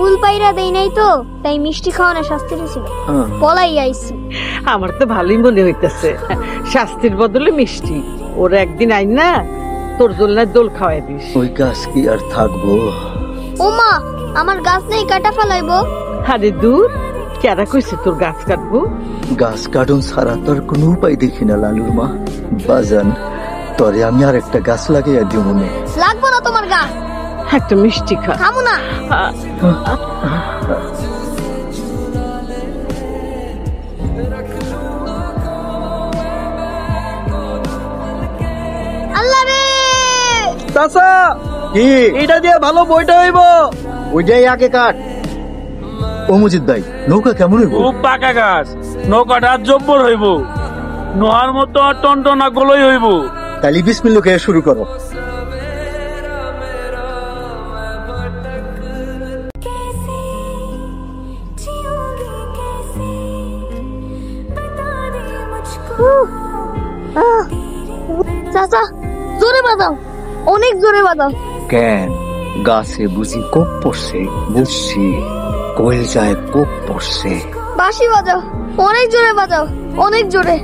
ফুল পাইরা দেই নাই তো, তাই মিষ্টি খাওয়ানো শাস্তি ছিল, পলাই আইছি। আমার তো ভালোই মনে হইতেছে, শাস্তির বদলে মিষ্টি। ওর একদিন আইন না তোর দোলনার দোল খাওয়াই দিস। ওই গাছ কি আর থাকবো? ও মা, আমার গাছ নেই, কাটা ফেলাইবো। আরে দূর, কেরা কইছে তোর গাছ কাটবো? গাছ কাটুন ছাড়া তোর কোনো উপায় দেখি না লালুর মা। বাজান, তরে আমি আর একটা গাছ লাগাইয়া দিব মনে। লাগবো না তোমার গাছ, একটা মিষ্টি খা। খামু না। আল্লাহ রে, চাচা কি এটা দিয়ে ভালো বইটা হইব? ওইটাই আগে কাট। ও মজিদ ভাই, নৌকা কেমন হইব? খুব পাকা গাছ, নৌকাটা জব্বর হইব, নোহার মতো টনটনা গলই হইব। তাহলে বিসমিল্লাহ কে শুরু করো। চাচা জোরে বাজাও, অনেক জোরে বাজাও। কেন, গাছে বুঝি কোপ পড়ছে? বুঝছি, কোয়েল যায় কোপ পড়ছে। বাঁশি বাজাও, অনেক জোরে বাজাও, অনেক জোরে।